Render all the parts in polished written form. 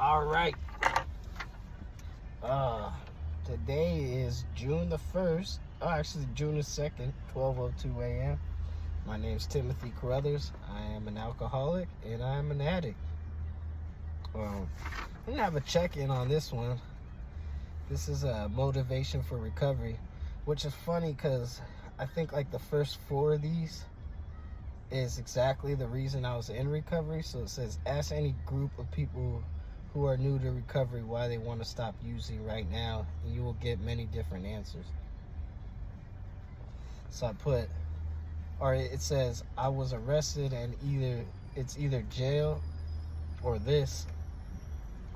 All right. Today is June the 1st. Oh, actually, June the 2nd, 12:02 a.m. My name is Timothy Carruthers. I am an alcoholic and I'm an addict. I'm going to have a check-in on this one. This is a motivation for recovery, which is funny because I think like the first four of these is exactly the reason I was in recovery. So it says, ask any group of people who are new to recovery why they want to stop using right now, and you will get many different answers. So I put, or it says, I was arrested and it's either jail or this.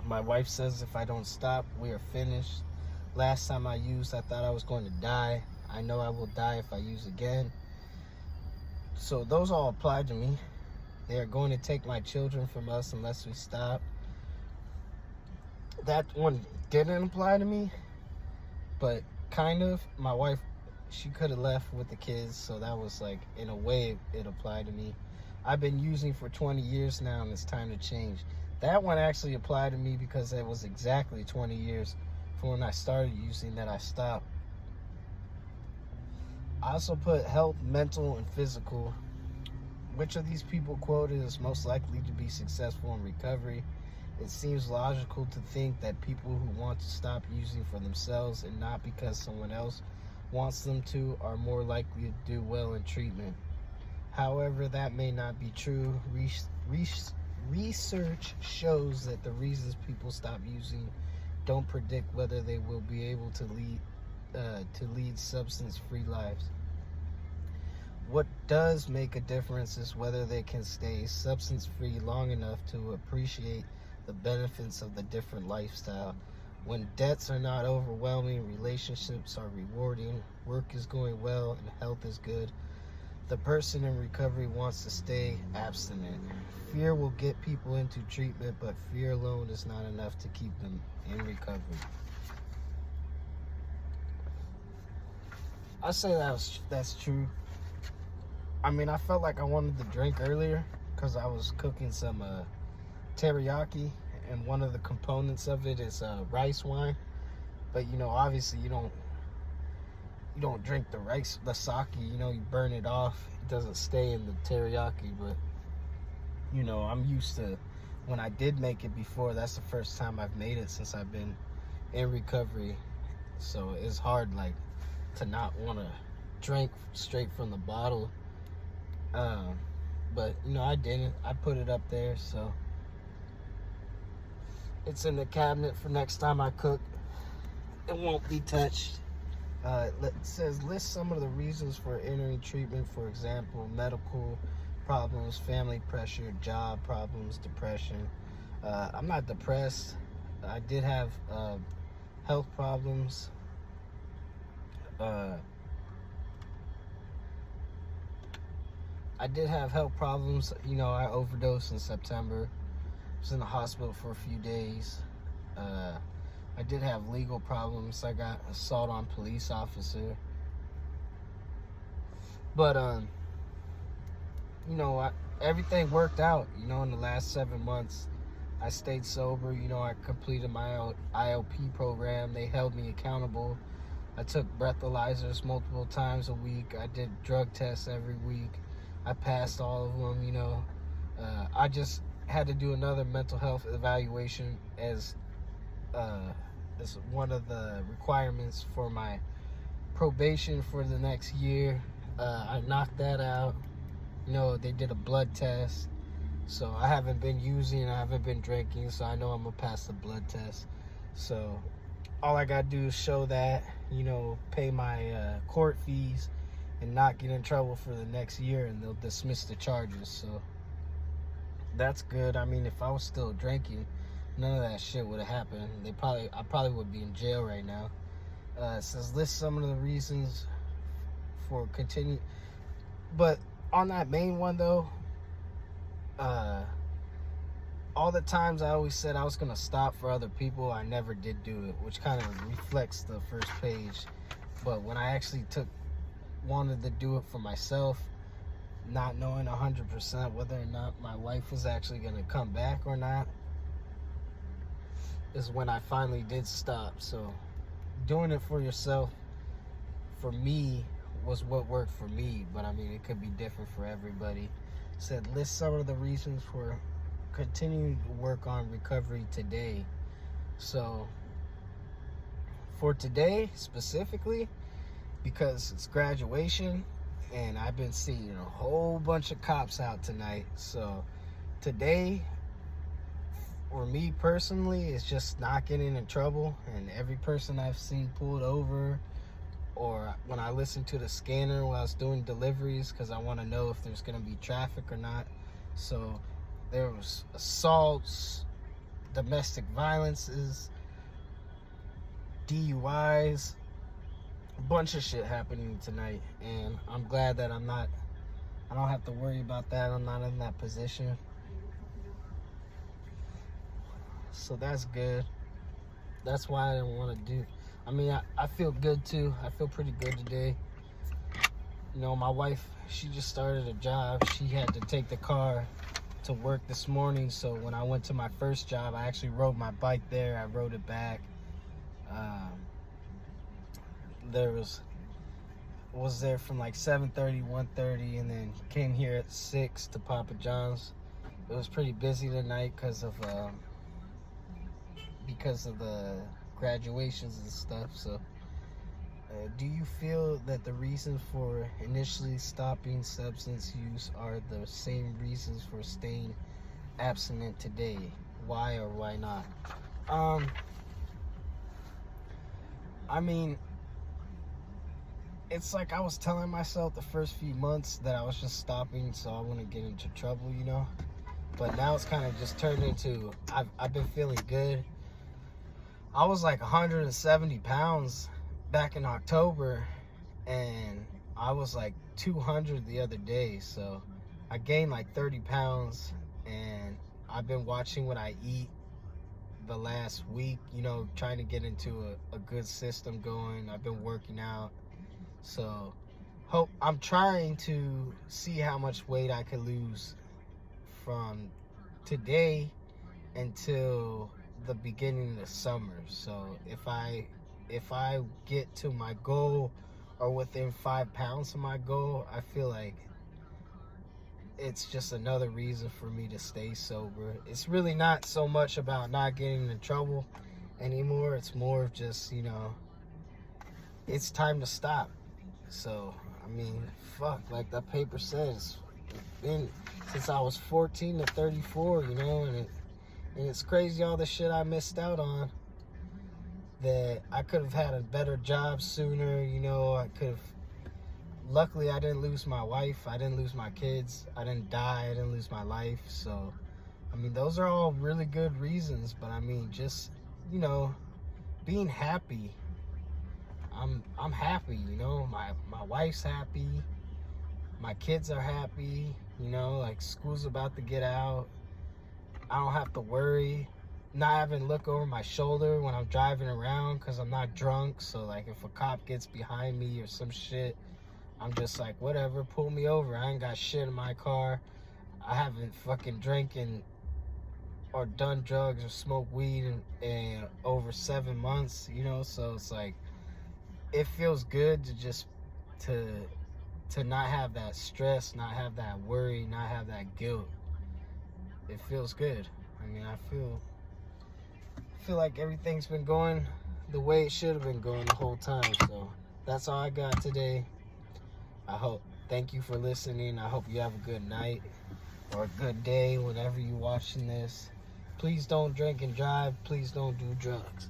My wife says if I don't stop, we are finished. Last time I used, I thought I was going to die. I know I will die if I use again. So those all apply to me. They are going to take my children from us unless we stop. That one didn't apply to me, but kind of. My wife, she could have left with the kids, so that was like, in a way, it applied to me. I've been using for 20 years now, and it's time to change. That one actually applied to me because it was exactly 20 years from when I started using that I stopped. I also put health, mental, and physical. Which of these people quoted is most likely to be successful in recovery? It seems logical to think that people who want to stop using for themselves and not because someone else wants them to are more likely to do well in treatment. However, that may not be true. Research shows that the reasons people stop using don't predict whether they will be able to lead substance-free lives. What does make a difference is whether they can stay substance-free long enough to appreciate the benefits of the different lifestyle. When debts are not overwhelming, relationships are rewarding, work is going well, and health is good, the person in recovery wants to stay abstinent. Fear will get people into treatment, but fear alone is not enough to keep them in recovery. I say that's true. I mean, I felt like I wanted to drink earlier because I was cooking some teriyaki, and one of the components of it is rice wine. But obviously you don't drink the sake. You burn it off. It doesn't stay in the teriyaki. But I'm used to, when I did make it before, that's the first time I've made it since I've been in recovery. So it's hard to not want to drink straight from the bottle. But I didn't. I put it up there, so it's in the cabinet for next time I cook. It won't be touched. It says list some of the reasons for entering treatment. For example, medical problems, family pressure, job problems, depression. I'm not depressed. I did have health problems. I did have health problems. I overdosed in September. I was in the hospital for a few days. I did have legal problems. I got assault on police officer. But, everything worked out. In the last 7 months, I stayed sober. I completed my IOP program. They held me accountable. I took breathalyzers multiple times a week. I did drug tests every week. I passed all of them, I just had to do another mental health evaluation as one of the requirements for my probation for the next year. I knocked that out. They did a blood test. So I haven't been using, I haven't been drinking, so I know I'm going to pass the blood test. So all I got to do is show that, pay my court fees, and not get in trouble for the next year, and they'll dismiss the charges. So that's good. I mean, if I was still drinking, none of that shit would have happened. I probably would be in jail right now. It says list some of the reasons for continue. But on that main one though, all the times I always said I was gonna stop for other people, I never did do it, which kind of reflects the first page. But when I actually wanted to do it for myself, not knowing 100% whether or not my wife was actually going to come back or not, is when I finally did stop. So doing it for yourself, for me, was what worked for me. But I mean, it could be different for everybody. Said list some of the reasons for continuing to work on recovery today. So for today specifically, because it's graduation and I've been seeing a whole bunch of cops out tonight. So today, for me personally, it's just not getting in trouble. And every person I've seen pulled over, or when I listen to the scanner while I was doing deliveries, because I want to know if there's going to be traffic or not. So there was assaults, domestic violences, DUIs, a bunch of shit happening tonight. And I'm glad that I don't have to worry about that. I'm not in that position. So that's good. That's why I didn't want to do. I mean, I feel good too. I feel pretty good today. You know, my wife, she just started a job. She had to take the car to work this morning. So when I went to my first job, I actually rode my bike there. I rode it back. There was there from like 7:30, 1:30, and then came here at 6 to Papa John's. It was pretty busy tonight because of the graduations and stuff. So do you feel that the reasons for initially stopping substance use are the same reasons for staying abstinent today? Why or why not? I mean, it's like I was telling myself the first few months that I was just stopping so I wouldn't get into trouble, you know. But now it's kind of just turned into, I've been feeling good. I was like 170 pounds back in October, and I was like 200 the other day. So I gained like 30 pounds, and I've been watching what I eat the last week, you know, trying to get into a good system going. I've been working out. So I'm trying to see how much weight I could lose from today until the beginning of the summer. So if I get to my goal or within 5 pounds of my goal, I feel like it's just another reason for me to stay sober. It's really not so much about not getting in trouble anymore. It's more of just, you know, it's time to stop. So, I mean, fuck, like that paper says, it's been since I was 14 to 34, you know, and it's crazy all the shit I missed out on, that I could have had a better job sooner, you know. I could have, luckily I didn't lose my wife, I didn't lose my kids, I didn't die, I didn't lose my life. So, I mean, those are all really good reasons. But I mean, just, you know, being happy. I'm happy, you know. My wife's happy, my kids are happy, you know, like school's about to get out. I don't have to worry, not having to look over my shoulder when I'm driving around because I'm not drunk. So like if a cop gets behind me or some shit, I'm just like, whatever, pull me over. I ain't got shit in my car. I haven't fucking drinking or done drugs or smoked weed in over 7 months, you know. So it's like, it feels good to just to not have that stress, not have that worry, not have that guilt. It feels good. I mean, I feel like everything's been going the way it should have been going the whole time. So that's all I got today. Thank you for listening. I hope you have a good night or a good day whenever you're watching this. Please don't drink and drive. Please don't do drugs.